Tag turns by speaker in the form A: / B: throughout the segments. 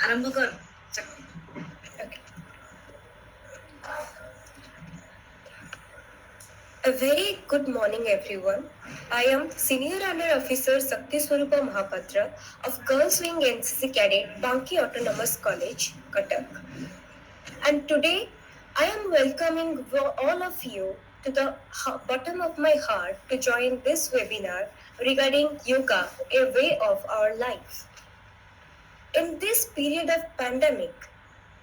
A: आरंभ कर.
B: Okay. A very good morning, everyone. I am Senior Under Officer Sakti Swarupa Mahapatra of Girls Wing NCC Cadet, Banki Autonomous College, Cuttack. And today, I am welcoming all of you to the bottom of my heart to join this webinar regarding yoga, a way of our life. In this period of pandemic,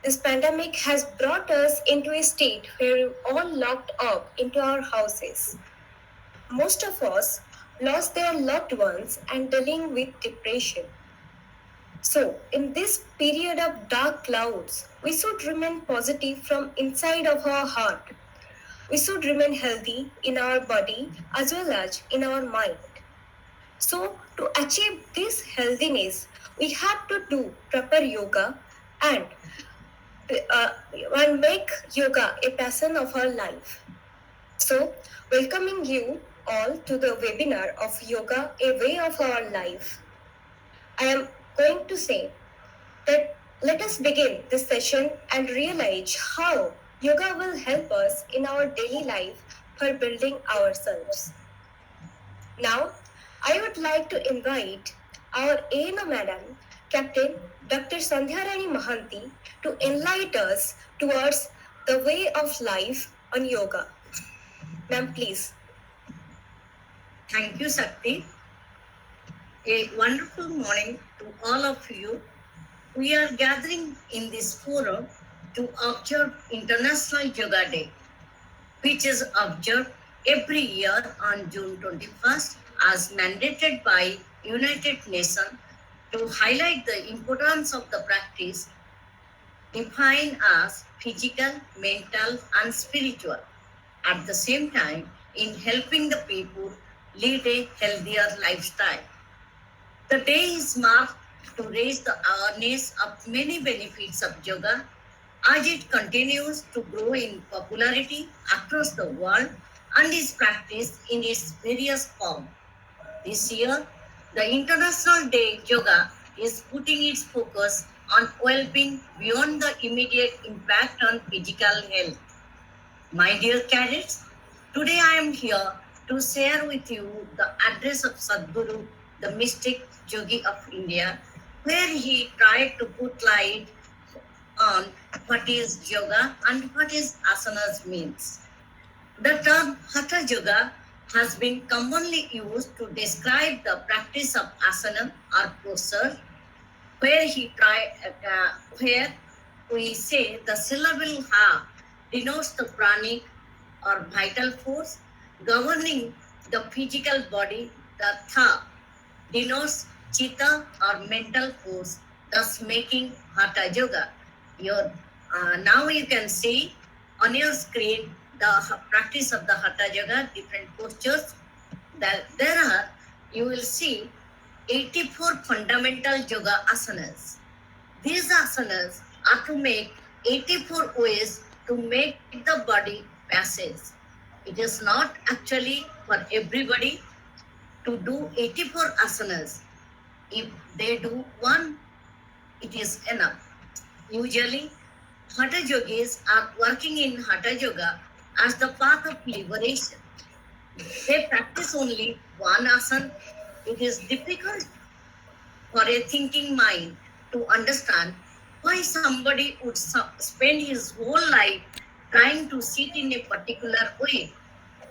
B: this pandemic has brought us into a state where we're all locked up into our houses. Most of us lost their loved ones and dealing with depression. So, in this period of dark clouds, we should remain positive from inside of our heart. We should remain healthy in our body as well as in our mind. So, to achieve this healthiness, we have to do proper yoga and make yoga a passion of our life. So, welcoming you all to the webinar of Yoga, a way of our life. I am going to say that let us begin this session and realize how yoga will help us in our daily life for building ourselves. Now, I would like to invite our ANO Madam, Captain Dr. Sandhya Rani Mahanti, to enlighten us towards the way of life on yoga. Ma'am, please.
A: Thank you, Sakti. A wonderful morning to all of you. We are gathering in this forum to observe International Yoga Day, which is observed every year on June 21st as mandated by United Nations to highlight the importance of the practice defined as physical, mental, and spiritual. At the same time, in helping the people lead a healthier lifestyle. The day is marked to raise the awareness of many benefits of yoga as it continues to grow in popularity across the world and is practiced in its various forms. This year, the International Day Yoga is putting its focus on well-being beyond the immediate impact on physical health. My dear cadets, today I am here to share with you the address of Sadhguru, the mystic yogi of India, where he tried to put light on what is yoga and what is asanas means. The term Hatha Yoga has been commonly used to describe the practice of asana or posture, where we say the syllable Ha denotes the pranic or vital force governing the physical body. The Tha denotes chitta or mental force, thus making Hatha Yoga. Now you can see on your screen the practice of the Hatha Yoga, different postures. You will see 84 fundamental yoga asanas. These asanas are to make 84 ways to make the body passage. It is not actually for everybody to do 84 asanas. If they do one, it is enough. Usually, Hatha yogis are working in Hatha yoga as the path of liberation. They practice only one asana. It is difficult for a thinking mind to understand why somebody would spend his whole life trying to sit in a particular way.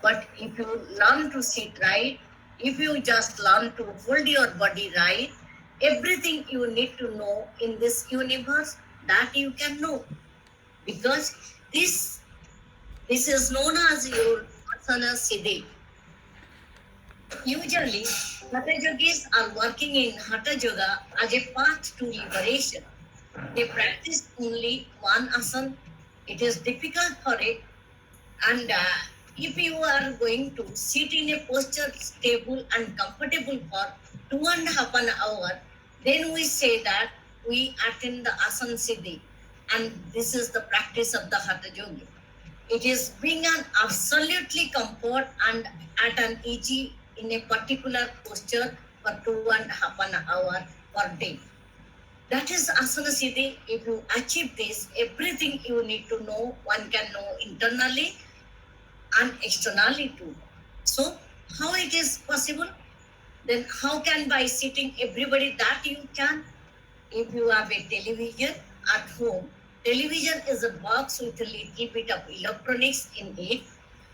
A: But if you learn to sit right, if you just learn to hold your body right, everything you need to know in this universe, that you can know. Because this is known as your asana siddhi. Usually, Hatha yogis are working in Hatha yoga as a path to liberation. They practice only one asana. It is difficult for it. And if you are going to sit in a posture stable and comfortable for 2.5 an hour, then we say that we attend the asana siddhi. And this is the practice of the Hatha yogi. It is being an absolutely comfort and at an easy in a particular posture for 2.5 an hour per day. That is asana siddhi. If you achieve this, everything you need to know, one can know internally and externally too. So, how it is possible? Then how can by sitting everybody that you can? If you have a television at home, television is a box with a little bit of electronics in it.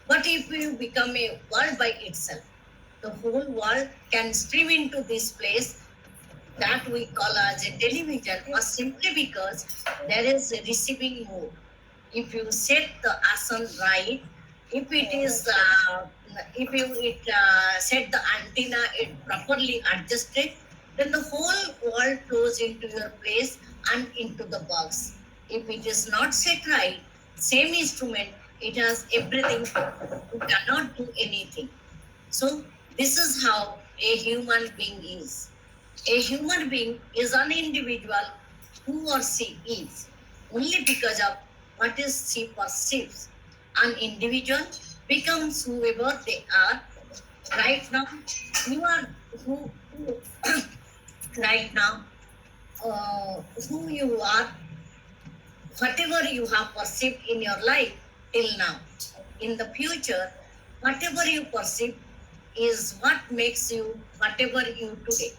A: But if you become a world by itself, the whole world can stream into this place that we call as a television, or simply because there is a receiving mode. If you set the asan right, if it is if you set the antenna it properly adjusted, then the whole world flows into your place and into the box. If it is not set right, same instrument, it has everything, you cannot do anything. So this is how a human being is. A human being is an individual who or she is only because of what is she perceives. An individual becomes whoever they are. Right now, you are who right now, who you are, whatever you have perceived in your life till now. In the future, whatever you perceive is what makes you whatever you today.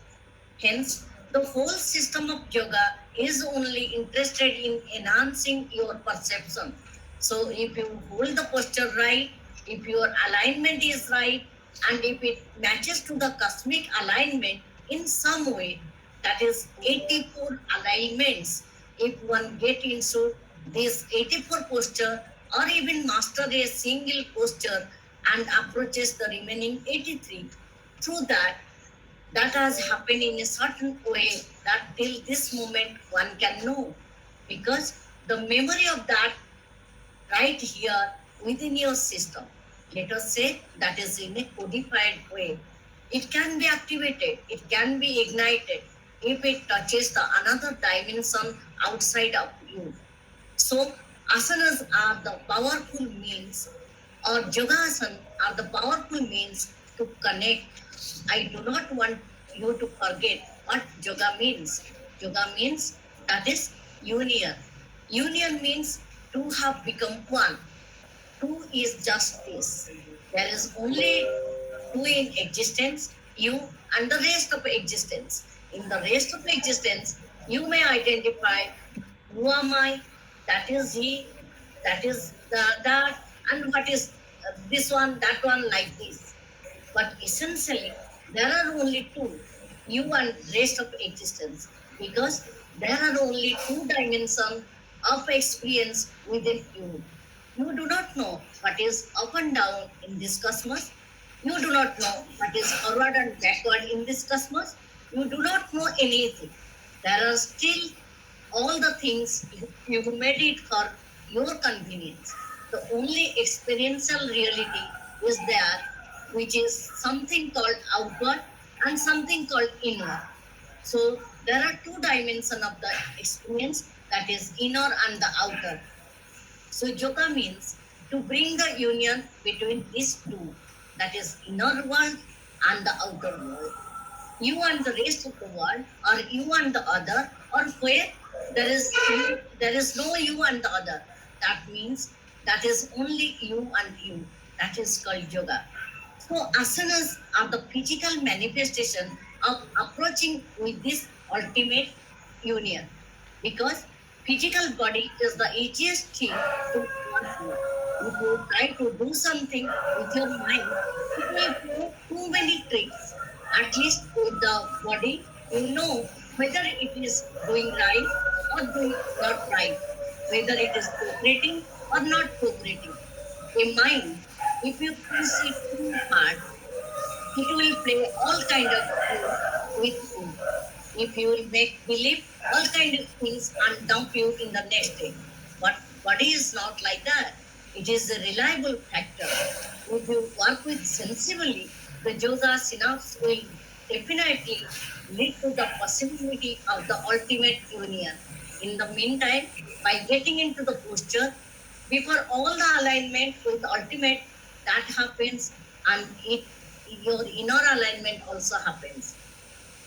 A: Hence, the whole system of yoga is only interested in enhancing your perception. So, if you hold the posture right, if your alignment is right, and if it matches to the cosmic alignment in some way, that is 84 alignments. If one get into this 84 posture, or even master a single posture and approaches the remaining 83, through that has happened in a certain way that till this moment one can know, because the memory of that right here within your system, let us say that is in a codified way, it can be activated, it can be ignited if it touches the another dimension outside of you. So asanas are the powerful means, or yogasana are the powerful means to connect. I do not want you to forget what yoga means. Yoga means that is union. Union means two have become one. Two is just this. There is only two in existence, you and the rest of existence. In the rest of existence, you may identify who am I, that is he, that is that, and what is this one, that one, like this. But essentially, there are only two, you and rest of existence, because there are only two dimensions of experience within you. You do not know what is up and down in this cosmos. You do not know what is forward and backward in this cosmos. You do not know anything. There are still all the things you made it for your convenience. The only experiential reality is there, which is something called outward and something called inward. So there are two dimensions of the experience, that is inner and the outer. So yoga means to bring the union between these two, that is inner world and the outer world. You and the rest of the world, or you and the other, or where there is no you and the other. That means that is only you and you. That is called yoga. So asanas are the physical manifestation of approaching with this ultimate union, because physical body is the easiest thing to work with. If you try to do something with your mind, it will play too many tricks. At least with the body, you know whether it is doing right or doing not right, whether it is cooperating or not cooperating. A mind, if you push it too hard, it will play all kind of games with you. If you will make believe all kind of things and dump you in the next day. But body is not like that. It is a reliable factor. If you work with sensibly, the yoga synapse will definitely lead to the possibility of the ultimate union. In the meantime, by getting into the posture, before all the alignment with ultimate, that happens, and it your inner alignment also happens,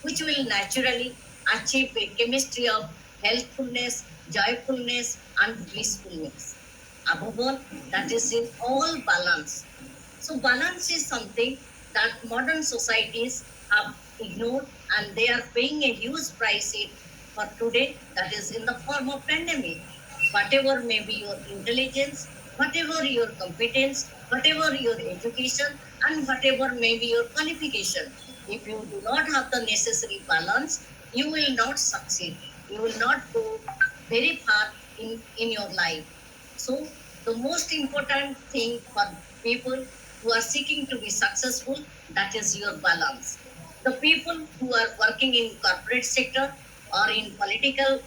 A: which will naturally achieve a chemistry of healthfulness, joyfulness, and blissfulness. Above all, that is in all balance. So, balance is something that modern societies have ignored, and they are paying a huge price it for today, that is in the form of pandemic. Whatever may be your intelligence, whatever your competence, whatever your education, and whatever may be your qualification, if you do not have the necessary balance, you will not succeed. You will not go very far in your life. So, the most important thing for people who are seeking to be successful, that is your balance. The people who are working in corporate sector or in political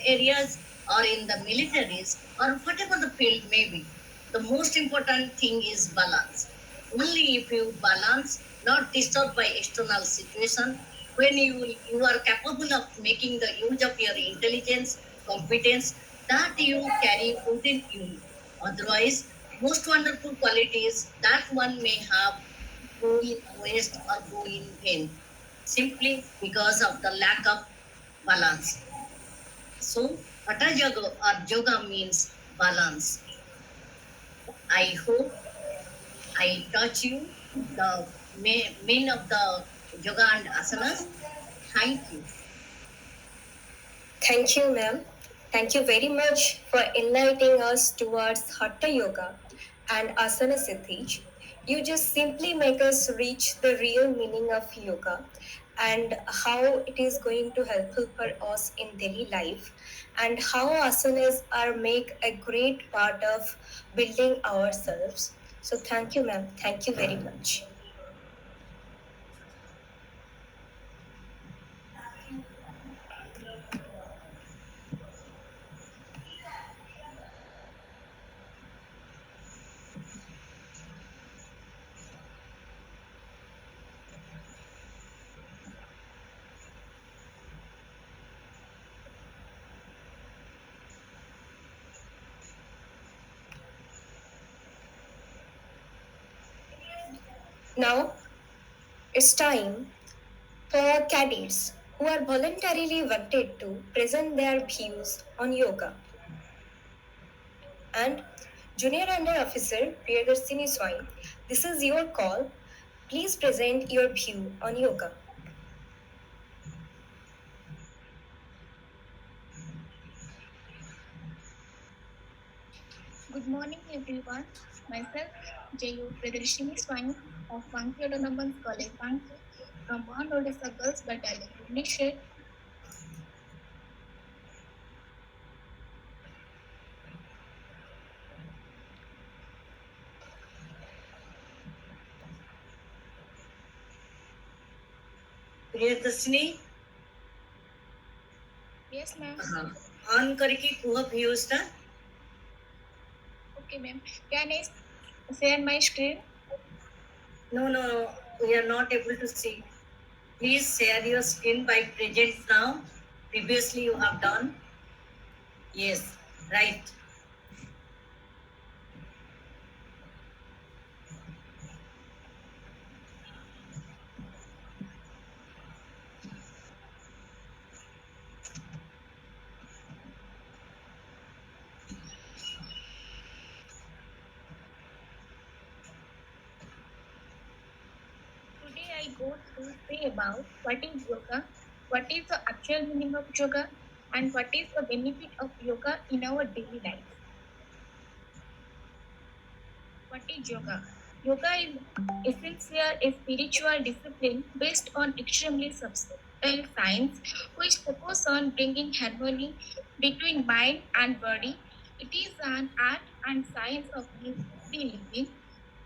A: areas or in the militaries or whatever the field may be, the most important thing is balance. Only if you balance, not disturbed by external situation, when you are capable of making the use of your intelligence, competence that you carry within you. Otherwise, most wonderful qualities that one may have go in waste or go in vain simply because of the lack of balance. So, Hatha Yoga or Yoga means balance. I hope I taught you the main of the yoga and asanas. Thank you.
B: Thank you, ma'am. Thank you very much for enlightening us towards Hatha Yoga and Asana Siddhij. You just simply make us reach the real meaning of yoga and how it is going to helpful for us in daily life and how asanas are make a great part of building ourselves. So thank you, ma'am. Thank you very much. Now it's time for cadets who are voluntarily wanted to present their views on yoga. And Junior Under Officer Priyadarshini Swine, this is your call. Please present your view on yoga.
C: Good morning, everyone. Myself, J.U. Priyadarshini Swine of Banki Autonomous College, Banki, from Mount Odessa Girls Battalion, Bhubaneswar.
A: Priyadarshini
C: Yes, ma'am.
A: On करके कुह views था.
C: Okay, ma'am. Can I share my screen?
A: No, we are not able to see. Please share your screen by present now. Previously you have done. Yes, right.
C: Today I go to say about what is yoga, what is the actual meaning of yoga, and what is the benefit of yoga in our daily life. What is yoga? Yoga is essentially a spiritual discipline based on extremely subtle science, which focuses on bringing harmony between mind and body. It is an art and science of healthy living.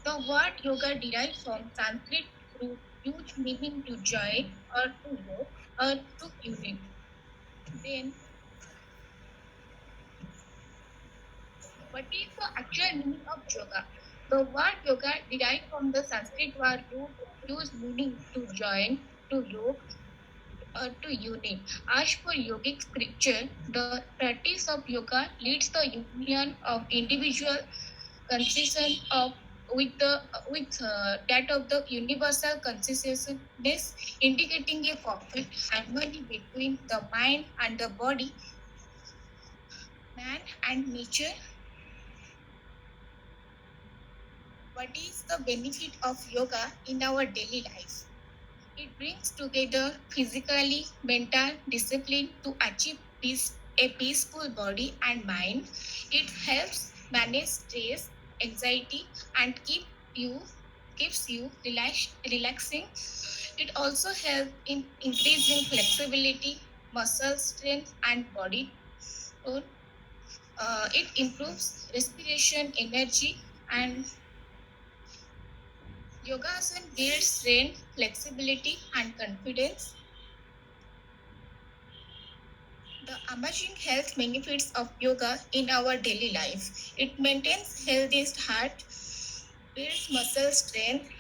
C: The word yoga derives from Sanskrit root huge meaning to join or to yoke or to unite. Then, what is the actual meaning of yoga? The word yoga derived from the Sanskrit word root whose meaning to join, to yoke, or to unite. As per yogic scripture, the practice of yoga leads the union of individual consciousness of with that of the universal consciousness, indicating a perfect harmony between the mind and the body, man and nature. What is the benefit of yoga in our daily life? It brings together physically mental discipline to achieve a peaceful body and mind. It helps manage stress, anxiety, and keeps you relaxing. It also helps in increasing flexibility, muscle strength, and body tone. It improves respiration, energy, and yoga builds strength, flexibility, and confidence. The amazing health benefits of yoga in our daily life. It maintains healthiest heart, builds muscle strength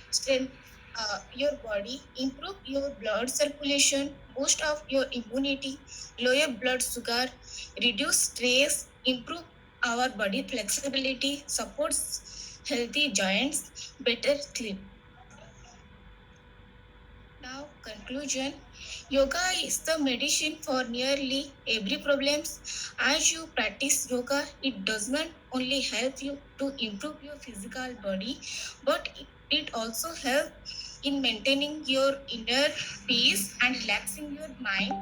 C: your body, improve your blood circulation, boost of your immunity, lower blood sugar, reduce stress, improve our body flexibility, supports healthy joints, better sleep. Now, conclusion. Yoga is the medicine for nearly every problems. As you practice yoga, it does not only help you to improve your physical body, but it also helps in maintaining your inner peace and relaxing your mind.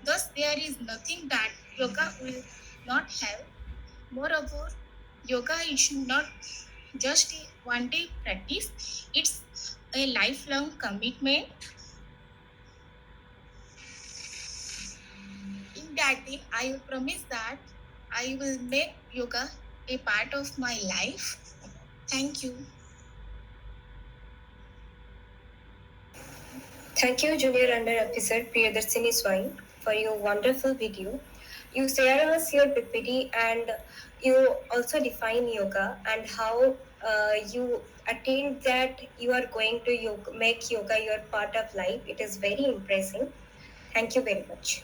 C: Thus, there is nothing that yoga will not help. Moreover, yoga is not just a one day practice, it's a lifelong commitment. In that day, I will promise that I will make yoga a part of my life. Thank you.
B: Thank you, Junior Under Officer Priyadarshini Swai, for your wonderful video. You share us your PPT and you also define yoga and how you attain that you are going to make yoga your part of life. It is very impressive. Thank you very much.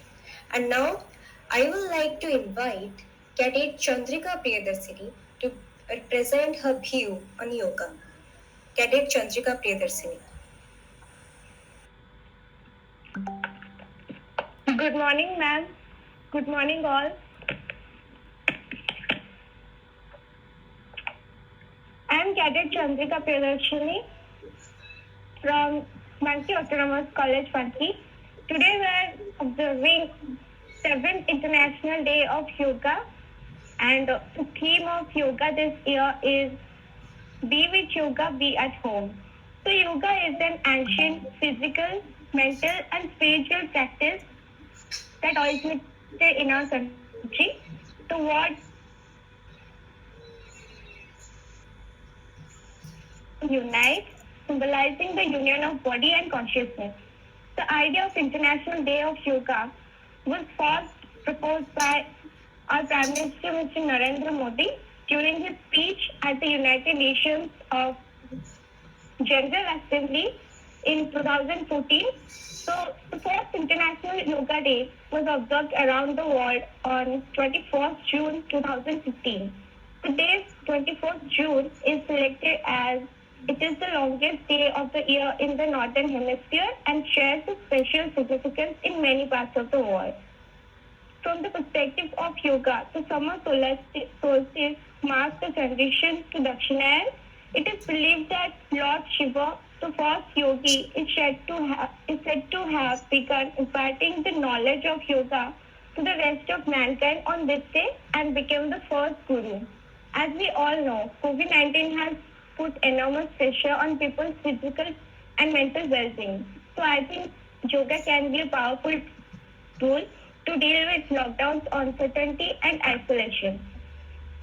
B: And now I would like to invite Cadet Chandrika Priyadarshini to present her view on yoga. Cadet Chandrika Priyadarshini.
D: Good morning, ma'am. Good morning, all. I am Cadet Chandrika Priyadarshini from Banki Autonomous College, Banki. Today we are observing 7th International Day of Yoga, and the theme of yoga this year is Be with Yoga, Be at Home. So yoga is an ancient physical, mental and spiritual practice that originated in our country. The word unite, symbolizing the union of body and consciousness. The idea of International Day of Yoga was first proposed by our Prime Minister Mr. Narendra Modi during his speech at the United Nations of General Assembly in 2014. So the first International Yoga Day was observed around the world on 21st June 2015. Today's 21st June is selected as it is the longest day of the year in the Northern Hemisphere and shares a special significance in many parts of the world. From the perspective of yoga, the summer solstice marks the transition to Dakshinayana. It is believed that Lord Shiva, the first yogi, is said to have begun imparting the knowledge of yoga to the rest of mankind on this day and became the first guru. As we all know, COVID-19 has put enormous pressure on people's physical and mental well-being. So I think yoga can be a powerful tool to deal with lockdowns, uncertainty and isolation.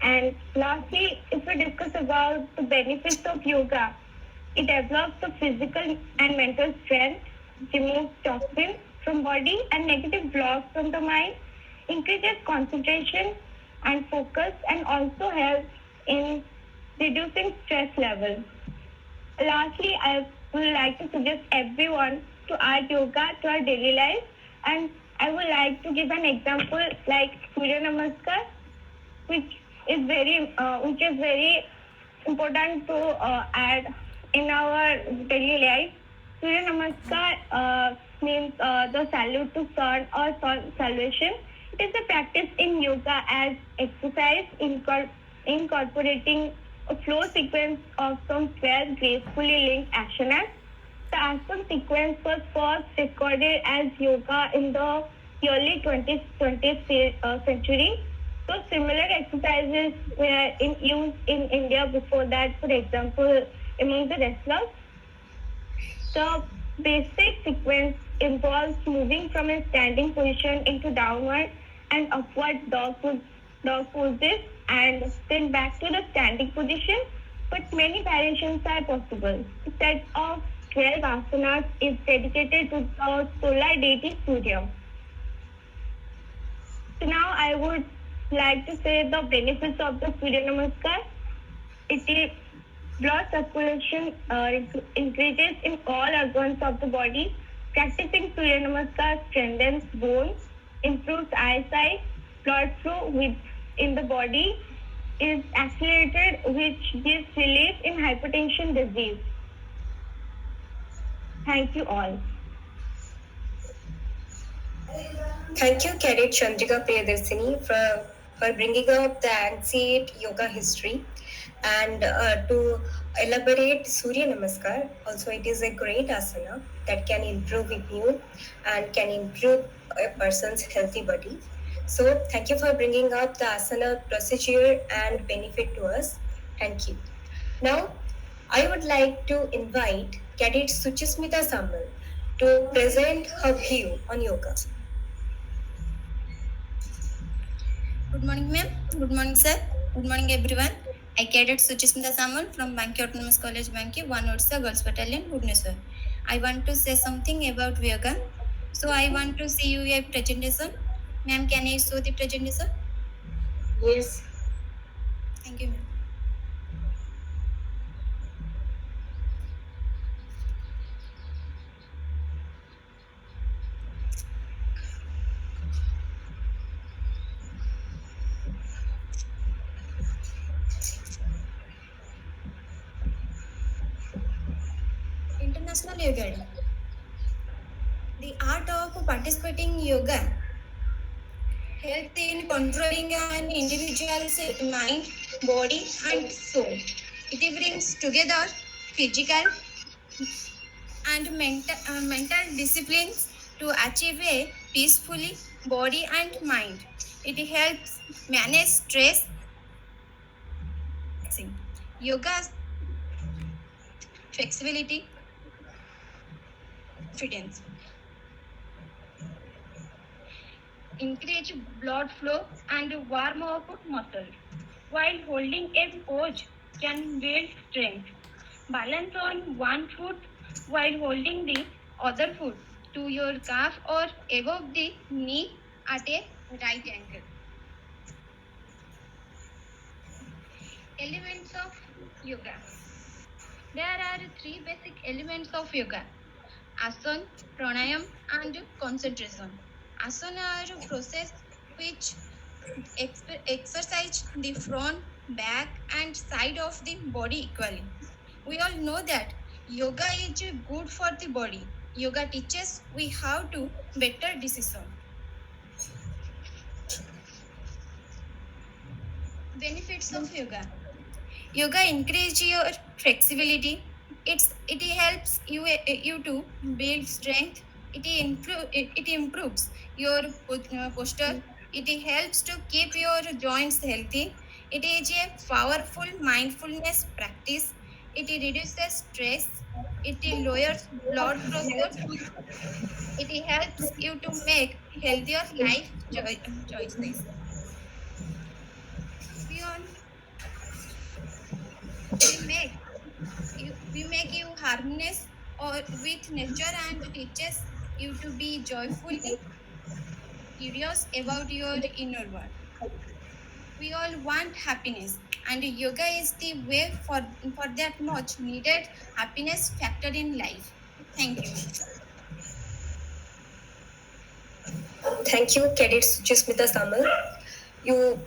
D: And lastly, if we discuss about the benefits of yoga, it develops the physical and mental strength, removes toxins from body and negative blocks from the mind, increases concentration and focus, and also helps in reducing stress levels. Lastly, I would like to suggest everyone to add yoga to our daily life, and I would like to give an example like Surya Namaskar, which is very important to add in our daily life. Surya Namaskar means the salute to sun or sun salvation. It is a practice in yoga as exercise incorporating a flow sequence of some 12 gracefully linked asanas. The asana sequence was first recorded as yoga in the early 20th century. So similar exercises were in use in India before that, for example, among the wrestlers. The basic sequence involves moving from a standing position into downward and upward dog poses and then back to the standing position. But many variations are possible. The set of 12 asanas is dedicated to the solar deity Surya. So now I would like to say the benefits of the Surya Namaskar. It is blood circulation increases in all organs of the body. Practicing Surya Namaskar strengthens bones, improves eyesight, blood flow in the body is accelerated, which gives relief in hypertension disease. Thank you all.
B: Thank you, Cadet Chandrika Priyadarsini, for bringing up the ancient yoga history and to elaborate Surya Namaskar. Also, it is a great asana that can improve immune and can improve a person's healthy body. So, thank you for bringing up the asana procedure and benefit to us. Thank you. Now, I would like to invite Cadet Suchismita Samal to present her view on yoga.
E: Good morning, ma'am. Good morning, sir. Good morning, everyone. I Cadet Suchismita Samal from Banki Autonomous College, Banki, 1 Odisha Girls Battalion, Bhubaneswar. I want to say something about yoga. So I want to see you a presentation. Ma'am, can I show the presentation?
A: Yes.
E: Thank you, ma'am. International Yoga Day. The art of participating yoga helps in controlling an individual's mind, body, and soul. It brings together physical and mental disciplines to achieve a peacefully body and mind. It helps manage stress. Yoga, flexibility, confidence. Increase blood flow and warm up muscles. While holding a pose can build strength. Balance on one foot while holding the other foot to your calf or above the knee at a right angle. Elements of yoga. There are three basic elements of yoga: asana, pranayam, and concentration. Asana are process which exercise the front, back, and side of the body equally. We all know that yoga is good for the body. Yoga teaches we how to better decision. Benefits of yoga. Yoga increase your flexibility. It helps you to build strength. It improves your posture. It helps to keep your joints healthy. It is a powerful mindfulness practice. It reduces stress. It lowers blood pressure. It helps you to make healthier life choices. Beyond, we make you harmonious or with nature and teaches you to be joyfully curious about your inner world. We all want happiness, and yoga is the way for that much needed happiness factor in life. Thank you.
B: Thank you, Cadet Suchismita Samal. You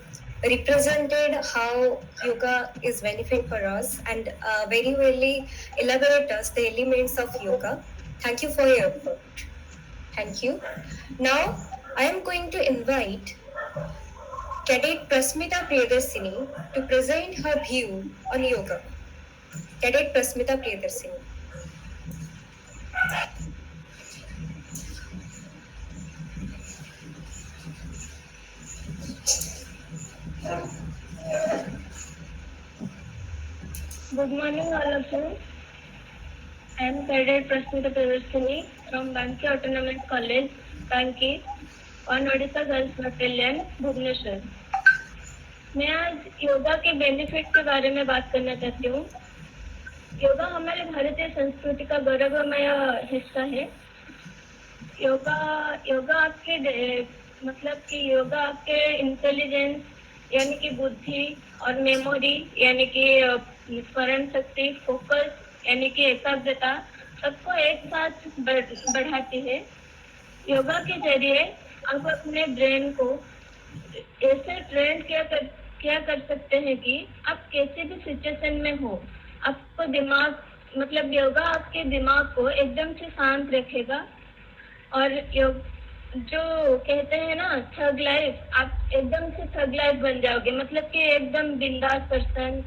B: represented how yoga is benefit for us and very well elaborate us the elements of yoga. Thank you for your effort. Thank you. Now I am going to invite Cadet Prasmita Priyadarsini to present her view on yoga. Cadet Prasmita Priyadarsini.
D: Good morning, all of you. I am Cadet Prasmita Priyadarsini from Banki Autonomous College, Banki, on Odisha Girls Battalion, Bhubaneswar. मैं आज योगा के benefit के बारे में बात करना चाहती हूँ. योगा हमारे भारतीय संस्कृति का गौरवमय हिस्सा है. योगा योगा आपके मतलब कि योगा आपके इंटेलिजेंस यानी कि बुद्धि और मेमोरी यानी कि स्मरण शक्ति, फोकस यानी कि एकाग्रता सबको एक साथ बढ़ाती है. योगा के जरिए आप अपने ब्रेन को ऐसे ट्रेन क्या कर सकते हैं कि आप कैसे भी सिचुएशन में हो, आपको दिमाग मतलब योगा आपके दिमाग को एकदम से शांत रखेगा. और जो कहते हैं ना थग लाइफ, आप एकदम से थग लाइफ बन जाओगे, मतलब कि एकदम बिंदास पर्सन,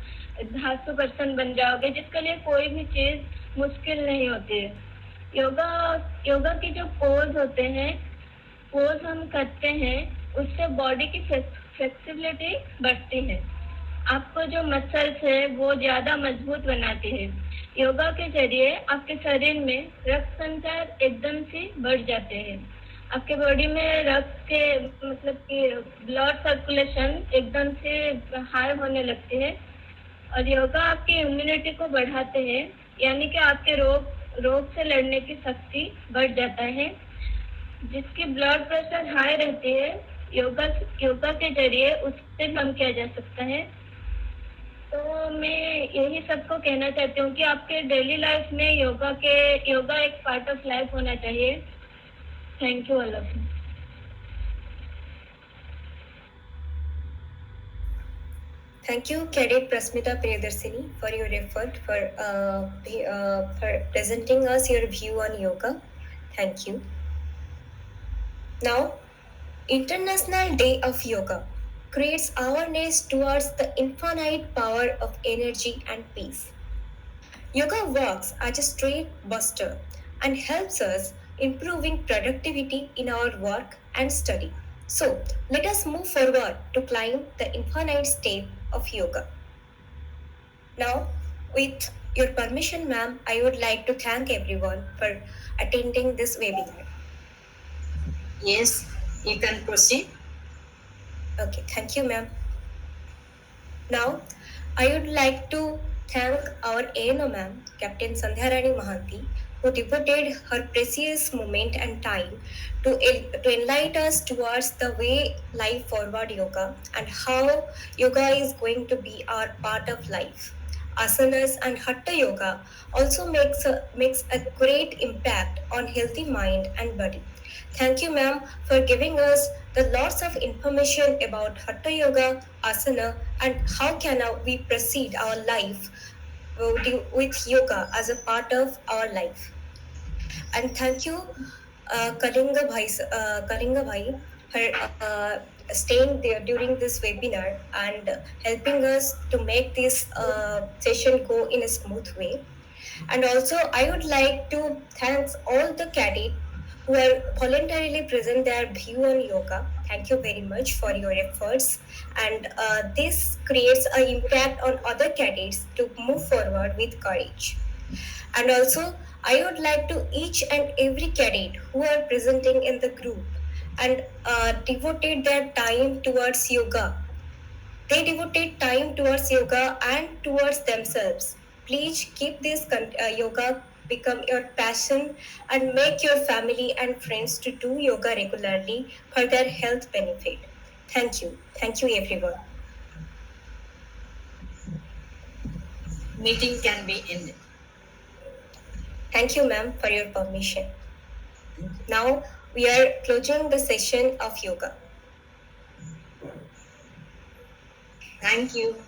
D: धांसू पर्सन बन जाओगे जिसके लिए कोई भी चीज मुश्किल नहीं होती है. योगा की जो पोज होते हैं, पोज हम करते हैं, उससे बॉडी की फ्लेक्सिबिलिटी बढ़ती है. आपको जो मसल्स है वो ज्यादा मजबूत बनाती है. योगा के जरिए आपके शरीर में रक्त संचार एकदम से बढ़ जाते हैं. आपके बॉडी में रक्त के मतलब कि ब्लड सर्कुलेशन एकदम से हाई होने लगती है. और योगा आपकी इम्यूनिटी को बढ़ाते हैं, यानी कि आपके रोग से लड़ने की शक्ति बढ़ जाता है. जिसकी ब्लड प्रेशर हाई रहती है, योगा के जरिए उससे कम किया जा सकता है. तो मैं यही सबको कहना चाहती हूँ कि आपके डेली लाइफ में योगा एक पार्ट ऑफ लाइफ होना चाहिए. Thank you all of you.
B: Thank you, Cadet Prasmita Priyadarsini, for your effort for presenting us your view on yoga. Thank you. Now, International Day of Yoga creates awareness towards the infinite power of energy and peace. Yoga works as a stress buster and helps us improving productivity in our work and study. So, let us move forward to climb the infinite state of yoga. Now, with your permission, ma'am, I would like to thank everyone for attending this webinar.
A: Yes, you can proceed.
B: Okay, thank you, ma'am. Now, I would like to thank our ANO ma'am, Captain Sandhya Rani Mahanti, who devoted her precious moment and time to enlighten us towards the way life forward yoga and how yoga is going to be our part of life. Asanas and Hatha Yoga also makes a great impact on healthy mind and body. Thank you, ma'am, for giving us the lots of information about Hatha Yoga, Asana, and how can we proceed our life with yoga as a part of our life. And thank you, Kalinga Bhai, for staying there during this webinar and helping us to make this session go in a smooth way. And also, I would like to thank all the cadets who are voluntarily present their view on yoga. Thank you very much for your efforts. And this creates an impact on other cadets to move forward with courage. And also, I would like to each and every cadet who are presenting in the group and devoted their time towards yoga. They devoted time towards yoga and towards themselves. Please keep this yoga become your passion and make your family and friends to do yoga regularly for their health benefit. Thank you. Thank you, everyone.
A: Meeting can be ended.
B: Thank you, ma'am, for your permission. Now we are closing the session of yoga.
A: Thank you.